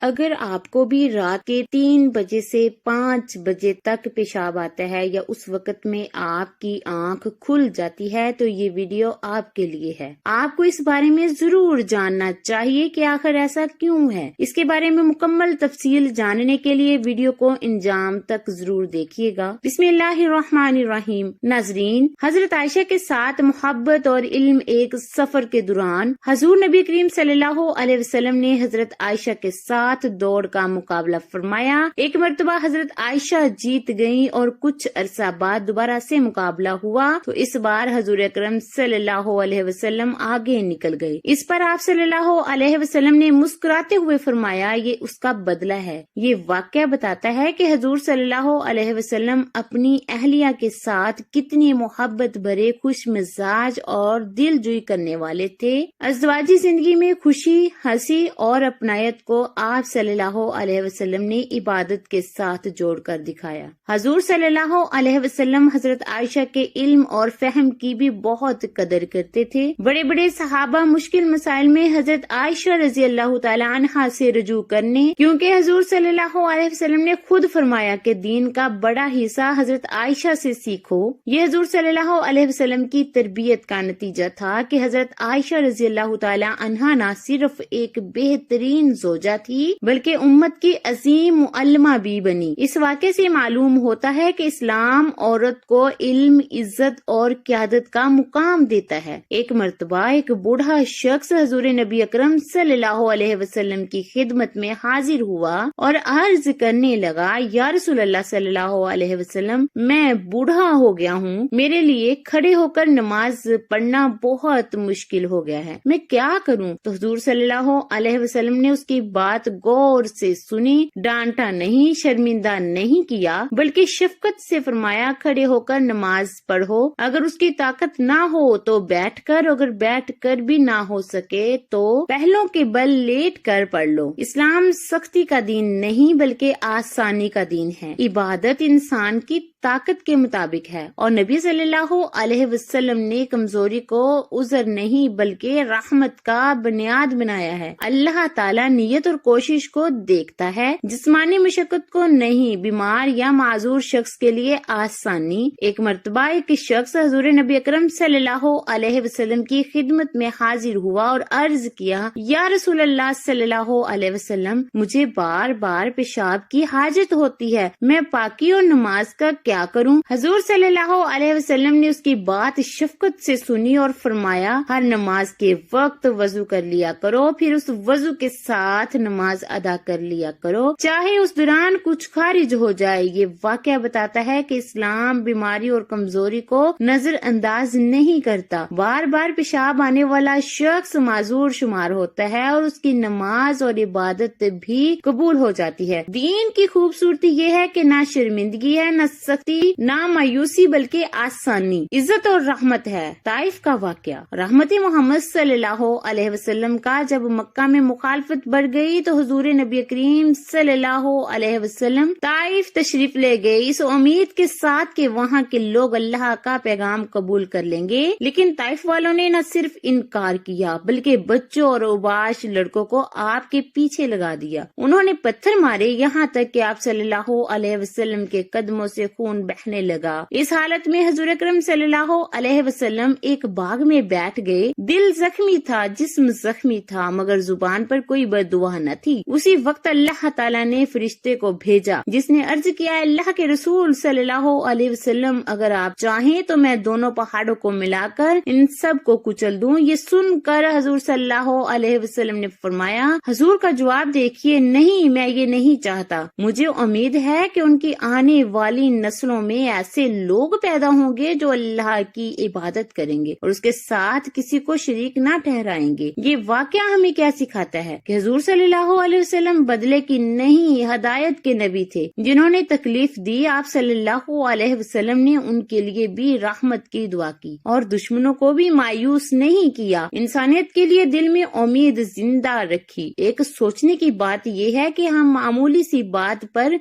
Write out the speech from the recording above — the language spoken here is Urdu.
اگر آپ کو بھی رات کے 3 بجے سے 5 بجے تک پیشاب آتا ہے یا اس وقت میں آپ کی آنکھ کھل جاتی ہے تو یہ ویڈیو آپ کے لیے ہے۔ آپ کو اس بارے میں ضرور جاننا چاہیے کہ آخر ایسا کیوں ہے۔ اس کے بارے میں مکمل تفصیل جاننے کے لیے ویڈیو کو انجام تک ضرور دیکھیے گا۔ بسم اللہ الرحمن الرحیم۔ ناظرین، حضرت عائشہ کے ساتھ محبت اور علم ایک سفر کے دوران حضور نبی کریم صلی اللہ علیہ وسلم نے حضرت عائشہ کے ساتھ دوڑ کا مقابلہ فرمایا۔ ایک مرتبہ حضرت عائشہ جیت گئیں اور کچھ عرصہ بعد دوبارہ سے مقابلہ ہوا تو اس بار حضور اکرم صلی اللہ علیہ وسلم آگے نکل گئے۔ اس پر آپ صلی اللہ علیہ وسلم نے مسکراتے ہوئے فرمایا، یہ اس کا بدلہ ہے۔ یہ واقعہ بتاتا ہے کہ حضور صلی اللہ علیہ وسلم اپنی اہلیہ کے ساتھ کتنی محبت بھرے، خوش مزاج اور دل جوئی کرنے والے تھے۔ ازدواجی زندگی میں خوشی، ہنسی اور اپنائیت کو آپ صلی اللہ علیہ وسلم نے عبادت کے ساتھ جوڑ کر دکھایا۔ حضور صلی اللہ علیہ وسلم حضرت عائشہ کے علم اور فہم کی بھی بہت قدر کرتے تھے۔ بڑے بڑے صحابہ مشکل مسائل میں حضرت عائشہ رضی اللہ تعالی عنہا سے رجوع کرنے، کیونکہ حضور صلی اللہ علیہ وسلم نے خود فرمایا کہ دین کا بڑا حصہ حضرت عائشہ سے سیکھو۔ یہ حضور صلی اللہ علیہ وسلم کی تربیت کا نتیجہ تھا کہ حضرت عائشہ رضی اللہ تعالی عنہا نہ صرف ایک بہترین زوجہ تھی بلکہ امت کی عظیم معلمہ بھی بنی۔ اس واقعے سے معلوم ہوتا ہے کہ اسلام عورت کو علم، عزت اور قیادت کا مقام دیتا ہے۔ ایک مرتبہ ایک بوڑھا شخص حضور نبی اکرم صلی اللہ علیہ وسلم کی خدمت میں حاضر ہوا اور عرض کرنے لگا، یا رسول اللہ صلی اللہ علیہ وسلم، میں بوڑھا ہو گیا ہوں، میرے لیے کھڑے ہو کر نماز پڑھنا بہت مشکل ہو گیا ہے، میں کیا کروں؟ تو حضور صلی اللہ علیہ وسلم نے اس کی بات غور سے سنی، ڈانٹا نہیں، شرمندہ نہیں کیا، بلکہ شفقت سے فرمایا، کھڑے ہو کر نماز پڑھو، اگر اس کی طاقت نہ ہو تو بیٹھ کر، اگر بیٹھ کر بھی نہ ہو سکے تو پہلوں کے بل لیٹ کر پڑھ لو۔ اسلام سختی کا دین نہیں بلکہ آسانی کا دین ہے۔ عبادت انسان کی طاقت کے مطابق ہے اور نبی صلی اللہ علیہ وسلم نے کمزوری کو عذر نہیں بلکہ رحمت کا بنیاد بنایا ہے۔ اللہ تعالیٰ نیت اور کوشش کو دیکھتا ہے، جسمانی مشقت کو نہیں۔ بیمار یا معذور شخص کے لیے آسانی۔ ایک مرتبہ ایک شخص حضور نبی اکرم صلی اللہ علیہ وسلم کی خدمت میں حاضر ہوا اور عرض کیا، یا رسول اللہ صلی اللہ علیہ وسلم، مجھے بار بار پیشاب کی حاجت ہوتی ہے، میں پاکی اور نماز کا کیا کروں؟ حضور صلی اللہ علیہ وسلم نے اس کی بات شفقت سے سنی اور فرمایا، ہر نماز کے وقت وضو کر لیا کرو، پھر اس وضو کے ساتھ نماز ادا کر لیا کرو، چاہے اس دوران کچھ خارج ہو جائے۔ یہ واقعہ بتاتا ہے کہ اسلام بیماری اور کمزوری کو نظر انداز نہیں کرتا۔ بار بار پیشاب آنے والا شخص معذور شمار ہوتا ہے اور اس کی نماز اور عبادت بھی قبول ہو جاتی ہے۔ دین کی خوبصورتی یہ ہے کہ نہ شرمندگی ہے، نہ سختی، نہ مایوسی، بلکہ آسانی، عزت اور رحمت ہے۔ طائف کا واقعہ۔ رحمت محمد صلی اللہ علیہ وسلم کا جب مکہ میں مخالفت بڑھ گئی تو حضور نبی کریم صلی اللہ علیہ وسلم طائف تشریف لے گئے، اس امید کے ساتھ کہ وہاں کے لوگ اللہ کا پیغام قبول کر لیں گے، لیکن طائف والوں نے نہ صرف انکار کیا بلکہ بچوں اور اوباش لڑکوں کو آپ کے پیچھے لگا دیا۔ انہوں نے پتھر مارے یہاں تک کہ آپ صلی اللہ علیہ وسلم کے قدموں سے خون بہنے لگا۔ اس حالت میں حضور اکرم صلی اللہ علیہ وسلم ایک باغ میں بیٹھ گئے۔ دل زخمی تھا، جسم زخمی تھا، مگر زبان پر کوئی بد دعا نہ تھی۔ اسی وقت اللہ تعالیٰ نے فرشتے کو بھیجا جس نے عرض کیا، اللہ کے رسول صلی اللہ علیہ وسلم، اگر آپ چاہیں تو میں دونوں پہاڑوں کو ملا کر ان سب کو کچل دوں۔ یہ سن کر حضور صلی اللہ علیہ وسلم نے فرمایا، حضور کا جواب دیکھیے، نہیں، میں یہ نہیں چاہتا۔ مجھے امید ہے کہ ان کی آنے والی نسلوں میں ایسے لوگ پیدا ہوں گے جو اللہ کی عبادت کریں گے اور اس کے ساتھ کسی کو شریک نہ ٹھہرائیں گے۔ یہ واقعہ ہمیں کیا سکھاتا ہے کہ حضور صلی اللہ علیہ وسلم بدلے کی نہیں، ہدایت کے نبی تھے۔ جنہوں نے تکلیف دی، آپ صلی اللہ علیہ وسلم نے ان کے لیے بھی رحمت کی دعا کی اور دشمنوں کو بھی مایوس نہیں کیا، انسانیت کے لیے دل میں امید زندہ رکھی۔ ایک سوچنے کی بات یہ ہے کہ ہم معمولی سی بات پر